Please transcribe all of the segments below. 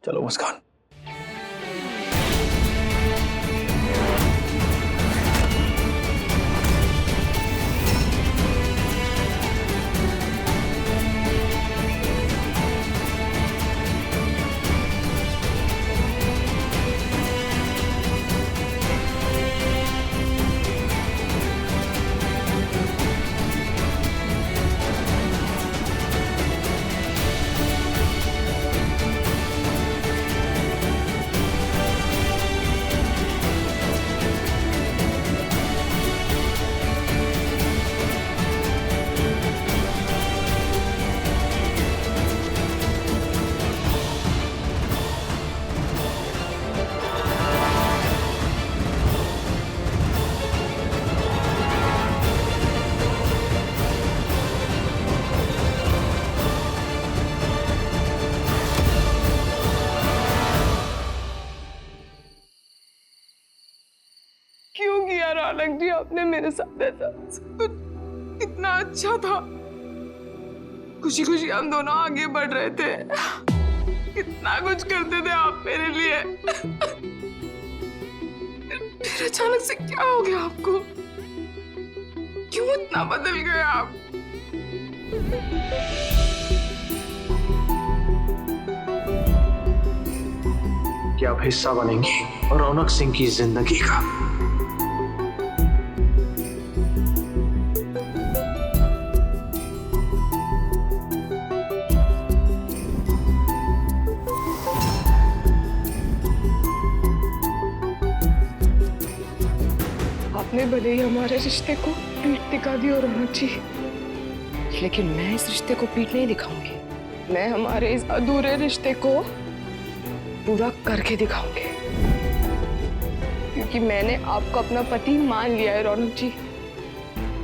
चलो मुस्कान। क्यों किया रौनक जी आपने मेरे साथ ऐसा? सब कुछ इतना अच्छा था, खुशी खुशी हम दोनों आगे बढ़ रहे थे, कितना कुछ करते थे आप मेरे लिए। फिर अचानक से क्या हो गया आपको? क्यों इतना बदल गए आप? क्या आप हिस्सा बनेंगी रौनक सिंह की जिंदगी का? आपने भले ही हमारे रिश्ते को पीठ दिखा दी और रौनक जी, लेकिन मैं इस रिश्ते को पीठ नहीं दिखाऊंगी। मैं हमारे इस अधूरे रिश्ते को पूरा करके दिखाऊंगी, क्योंकि मैंने आपको अपना पति मान लिया है रौनक जी।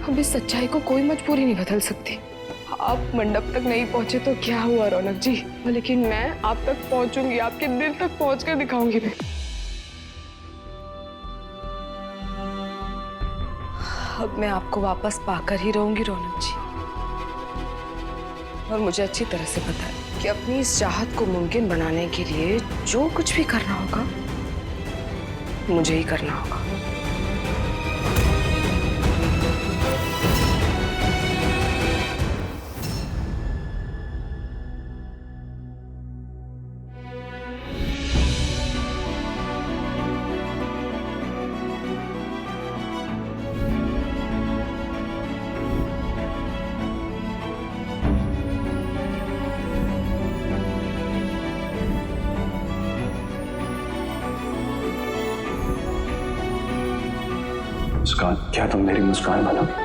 अब इस सच्चाई को कोई मजबूरी नहीं बदल सकती। आप मंडप तक नहीं पहुंचे तो क्या हुआ रौनक जी, लेकिन मैं आप तक पहुंचूंगी, आपके दिल तक पहुंच कर दिखाऊंगी मैं। अब मैं आपको वापस पाकर ही रहूंगी रौनक जी, और मुझे अच्छी तरह से पता है कि अपनी इस चाहत को मुमकिन बनाने के लिए जो कुछ भी करना होगा मुझे ही करना होगा। मुस्कान, क्या तुम मेरी मुस्कान बनोगी?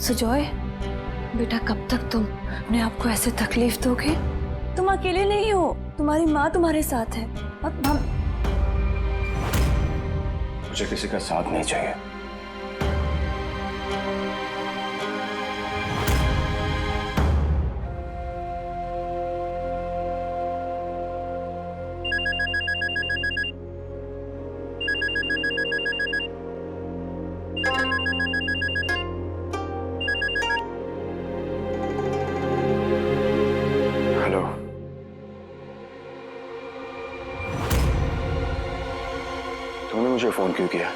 सुजॉय, बेटा कब तक तुम अपने आप को ऐसे तकलीफ दोगे? तुम अकेले नहीं हो, तुम्हारी माँ तुम्हारे साथ है। अब हम मुझे किसी का साथ नहीं चाहिए। हेलो, तुमने मुझे फोन क्यों किया?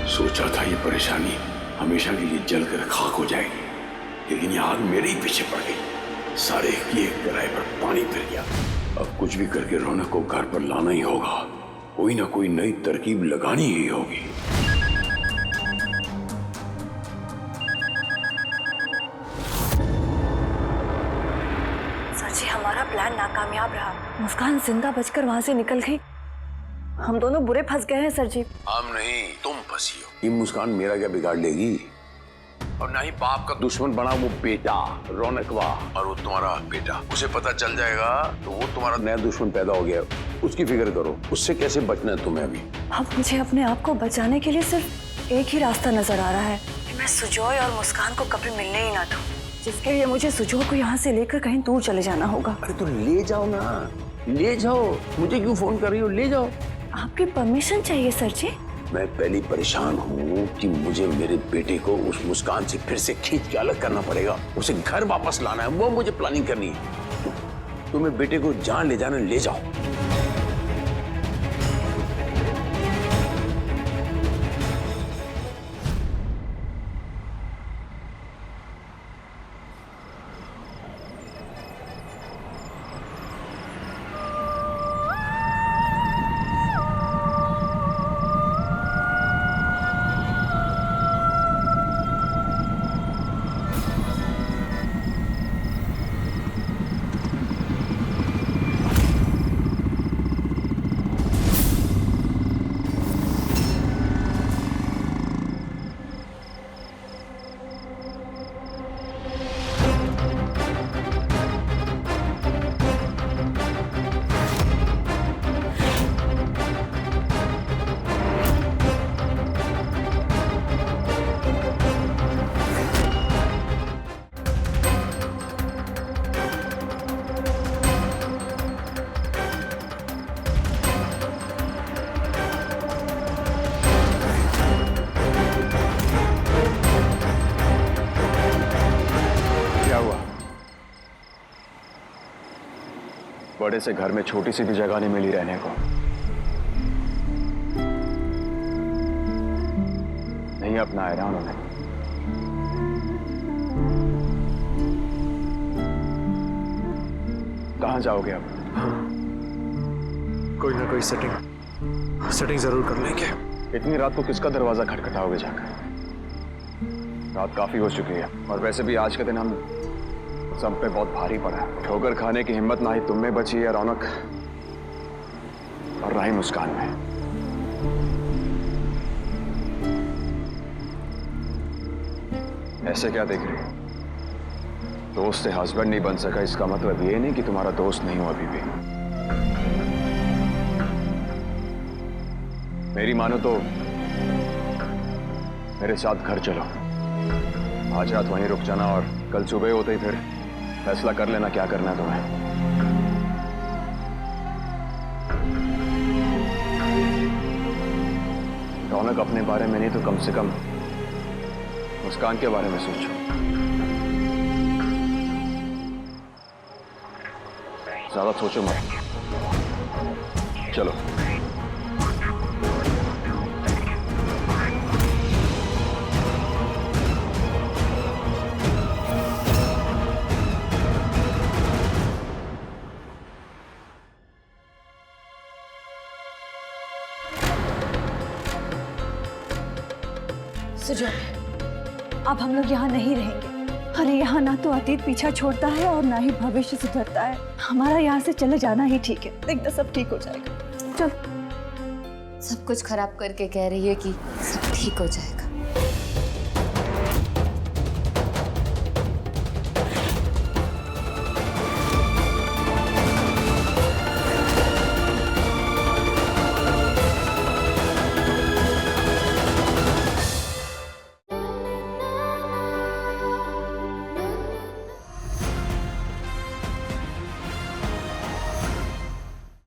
सोचा था ये परेशानी हमेशा के लिए जलकर खाक हो जाएगी, लेकिन ये आग मेरे ही पीछे पड़ गई। सारे किए किराए पर पानी फिर गया। अब कुछ भी करके रौनक को घर पर लाना ही होगा, कोई ना कोई नई तरकीब लगानी ही होगी। सर जी, हमारा प्लान नाकामयाब रहा। मुस्कान जिंदा बचकर वहां से निकल गई। हम दोनों बुरे फंस गए हैं सर जी। हम नहीं, तुम फंसी हो। ये मुस्कान मेरा क्या बिगाड़ लेगी? और ना ही बाप का दुश्मन बना वो बेटा रौनकवा, और वो तुम्हारा बेटा, उसे पता चल जाएगा तो वो तुम्हारा नया दुश्मन पैदा हो गया। उसकी फिक्र करो, उससे कैसे बचना है तुम्हें अभी। अब मुझे अपने आप को बचाने के लिए सिर्फ एक ही रास्ता नजर आ रहा है, मैं सुजोय और मुस्कान को कभी मिलने ही ना दूं, जिसके लिए मुझे सुजोय को यहाँ से लेकर कहीं दूर चले जाना होगा। अरे तो ले जाओ ना, ले जाओ। मुझे क्यों फोन कर रही हो? ले जाओ। आपकी परमिशन चाहिए सर जी। मैं पहली परेशान हूँ कि मुझे मेरे बेटे को उस मुस्कान से फिर से खींच के अलग करना पड़ेगा। उसे घर वापस लाना है, वो मुझे प्लानिंग करनी है। तुम्हें बेटे को जहाँ ले जाना ले जाओ। बड़े से घर में छोटी सी भी जगह नहीं मिली रहने को। नहीं अपनाया ना उन्होंने। कहाँ जाओगे अब? कोई ना कोई सेटिंग जरूर कर लेंगे। इतनी रात को किसका दरवाजा खटखटाओगे जाकर? रात काफी हो चुकी है और वैसे भी आज के दिन हम सब पे बहुत भारी पड़ा है। ठोकर खाने की हिम्मत ना ही तुम में बची है रौनक, और ना ही मुस्कान में। ऐसे क्या देख रही हो? दोस्त से हस्बैंड नहीं बन सका इसका मतलब ये नहीं कि तुम्हारा दोस्त नहीं हो अभी भी। मेरी मानो तो मेरे साथ घर चलो। आज रात वहीं रुक जाना और कल सुबह होते ही फिर फैसला कर लेना क्या करना है तुम्हें। रौनक अपने बारे में नहीं तो कम से कम मुस्कान के बारे में सोचो। ज्यादा सोचो मत, चलो। सुजोय, अब हम लोग यहाँ नहीं रहेंगे। अरे यहाँ ना तो अतीत पीछा छोड़ता है और ना ही भविष्य सुधरता है। हमारा यहाँ से चले जाना ही ठीक है। देखना सब ठीक हो जाएगा। चल। सब कुछ खराब करके कह रही है कि सब ठीक हो जाएगा।